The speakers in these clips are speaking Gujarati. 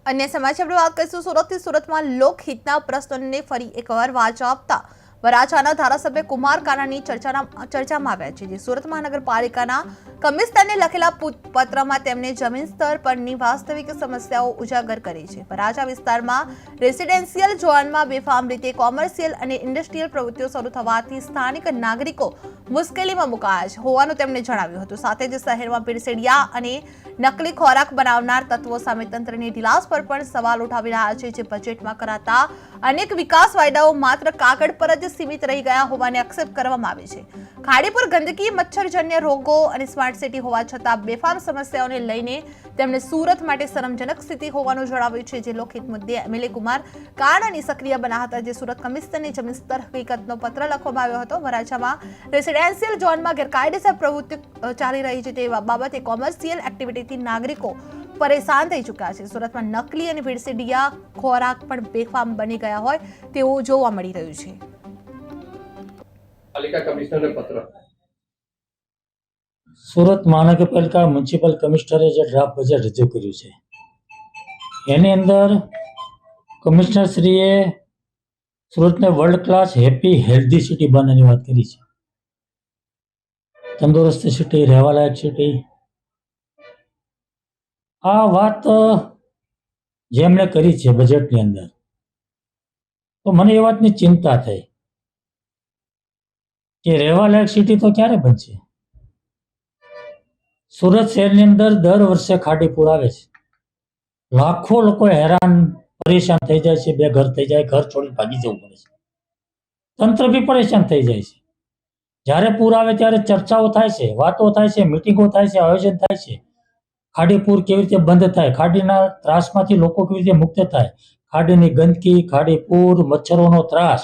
अन्य समाचार આપણે વાત કરીશું સુરતથી। સુરતમાં લોકહિતના પ્રશ્નોને ફરી એકવાર વાચા આપતા વરાછાના ધારાસભ્ય કુમાર કાનાણી ચર્ચામાં આવ્યા છે। જે સુરત મહાનગરપાલિકાના કમિશનરને લખેલા પત્રમાં તેમણે જમીન સ્તર પરની વાસ્તવિક સમસ્યાઓ ઉજાગર કરી છે। વરાછા વિસ્તારમાં રેસિડેન્શિયલ ઝોનમાં બેફામ રીતે કોમર્શિયલ અને ઇન્ડસ્ટ્રીયલ પ્રવૃત્તિઓ શરૂ થવાથી સ્થાનિક નાગરિકો મુશ્કેલીમાં મુકાયા છે હોવાનું તેમણે જણાવ્યું હતું। સાથે જ શહેરમાં પીરસેડિયા અને નકલી ખોરાક બનાવનાર તત્વો સામે તંત્રની ઢીલાસ પર પણ સવાલ ઉઠાવી રહ્યા છે। જે બજેટમાં કરાતા અનેક વિકાસ વાયદાઓ માત્ર કાગળ પર જ સીમિત રહી ગયા હોવાને આક્ષેપ કરવામાં આવે છે। ખાડીપુર ગંદકી, મચ્છરજન્ય રોગો અને સ્માર્ટ સિટી હોવા છતાં બેફામ સમસ્યાઓને લઈને તેમણે સુરત માટે શરમજનક સ્થિતિ હોવાનું જણાવ્યું છે। જે લોકહિત મુદ્દે એમએલએ કુમાર કાનાણી સક્રિય બન્યા હતા। જે સુરત કમિશનરને જમીન સ્તર હકીકતનો પત્ર લખવામાં આવ્યો હતો। વરાછામાં રેસિડેન્શિયલ ઝોનમાં ગેરકાયદેસર પ્રવૃત્તિ ચાલી રહી છે તે બાબતે કોમર્શિયલ એક્ટિવિટીથી નાગરિકો પરેશાન થઈ ચૂક્યા છે। સુરતમાં નકલી અને ભેળસેડિયા ખોરાક પણ બેફામ બની ગયા હોય તેવું જોવા મળી રહ્યું છે। પાલિકા કમિશનરને પત્ર સુરત મહાનગરપાલિકા મ્યુનિસિપલ કમિશનરે જે ડ્રાફ્ટ બજેટ રજૂ કર્યું છે એની અંદર કમિશનરશ્રીએ સુરતને world class happy healthy city બનાવવાની વાત કરી છે। તંદુરસ્ત સિટી, રહેવાલાયક સિટી, આ વાત જેમણે કરી છે બજેટની અંદર, તો મને એ વાતની ચિંતા થઈ કે રહેવાલાયક સિટી તો ક્યારે બનશે। સુરત શહેરની અંદર દર વર્ષે ખાડીપુર આવે છે, લાખો લોકો હેરાન પરેશાન થઈ જાય છે, બેઘર થઈ જાય, ઘર છોડી ભાગી જવું પડે છે, તંત્ર બી પરેશાન થઈ જાય છે। જ્યારે પૂર આવે ત્યારે ચર્ચાઓ થાય છે, વાતો થાય છે, મિટિંગો થાય છે, આયોજન થાય છે। ખાડીપુર કેવી રીતે બંધ થાય, ખાડીના ત્રાસમાંથી લોકો કેવી રીતે મુક્ત થાય, ખાડીની ગંદકી, ખાડીપુર, મચ્છરોનો ત્રાસ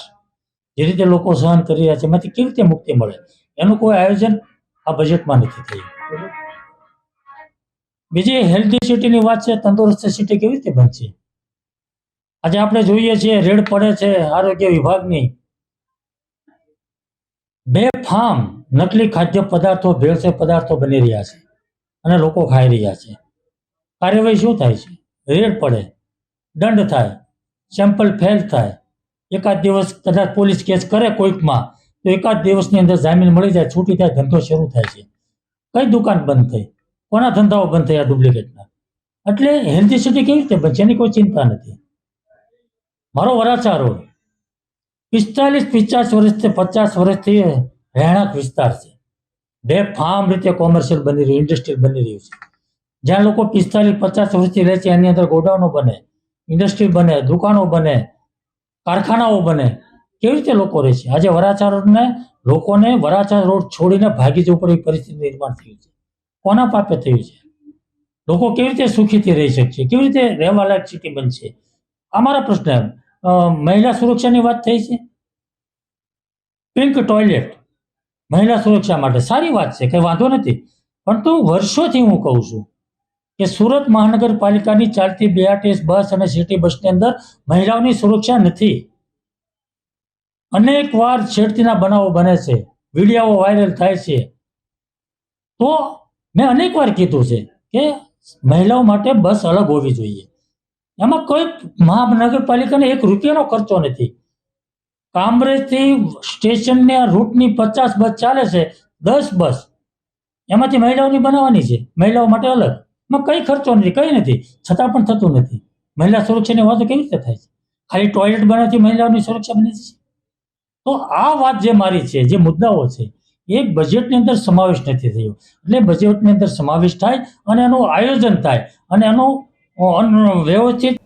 જે રીતે લોકો સહન કરી રહ્યા છે એમાંથી કેવી રીતે મુક્તિ મળે, એનું કોઈ આયોજન આ બજેટમાં નથી થયું। બીજી હેલ્ધી સિટીની વાત છે, તંદુરસ્ત સિટી કેવી રીતે બનશે। આજે આપણે જોઈએ છીએ રેડ પડે છે આરોગ્ય વિભાગની, બેફામ નકલી ખાદ્ય પદાર્થો, ભેળસેળ પદાર્થો બની રહ્યા છે અને લોકો ખાઈ રહ્યા છે। કાર્યવાહી શું થાય છે? રેડ પડે, દંડ થાય, સેમ્પલ ફેલ થાય, એકાદ દિવસ કદાચ પોલીસ કેસ કરે કોઈકમાં તો એકાદ દિવસની અંદર જામીન મળી જાય, છૂટી થાય, ધંધો શરૂ થાય છે। કઈ દુકાન બંધ થઈ, કોના ધંધાઓ બંધ થયા ડુપ્લિકેટના? એટલે હેલ્ધી સિટી કેવી રીતે બનશે એની કોઈ ચિંતા નથી। મારો વરાછા રોડ 45-50 વર્ષથી 50 વર્ષથી રહેણાંક વિસ્તાર છે, બેફામ રીતે કોમર્શિયલ બની રહ્યું, ઇન્ડસ્ટ્રીયલ બની રહ્યું છે। જ્યાં લોકો 45-50 વર્ષથી રહે છે એની અંદર ગોડાઉનો બને, ઇન્ડસ્ટ્રી બને, દુકાનો બને, કારખાનાઓ બને, કેવી રીતે લોકો રહે છે? આજે વરાછા રોડને લોકોને વરાછા રોડ છોડીને ભાગી જવું પડે એવી પરિસ્થિતિ નિર્માણ થયું છે। કોના પાપે થયું છે? લોકો કેવી રીતે સુખીથી રહી શકશે, કેવી રીતે રહેવાલાયક સિટી બનશે? અમારા પ્રશ્ન મહિલા સુરક્ષાની વાત થઈ છે, પિંક ટોયલેટ મહિલા સુરક્ષા માટે સારી વાત છે, કંઈ વાંધો નથી, પરંતુ વર્ષોથી હું કહું છું કે સુરત મહાનગરપાલિકાની ચાલતી BRTS બસ અને સિટી બસની અંદર મહિલાઓની સુરક્ષા નથી। અનેક વાર છેડતીના બનાવો બને છે, વિડીયો વાયરલ થાય છે, તો મેં અનેક વાર કીધું છે કે મહિલાઓ માટે બસ અલગ હોવી જોઈએ। એમાં કોઈ મહાનગરપાલિકાને ₹1નો ખર્ચો નથી। કામરેજથી સ્ટેશનના રૂટની 50 બસ ચાલે છે, 10 બસ એમાંથી મહિલાઓની બનાવવાની છે, મહિલાઓ માટે અલગ, એમાં કઈ ખર્ચો નથી, કઈ નથી, છતાં પણ થતું નથી। મહિલા સુરક્ષાની વાતો કેવી રીતે થાય છે? ખાલી ટોયલેટ બનાવવાથી મહિલાઓની સુરક્ષા બની છે? તો આ વાત જે મારી છે, જે મુદ્દાઓ છે એ બજેટની અંદર સમાવેશ નથી થયો। એટલે બજેટની અંદર સમાવેશ થાય અને એનું આયોજન થાય અને એનું વ્યવસ્થિત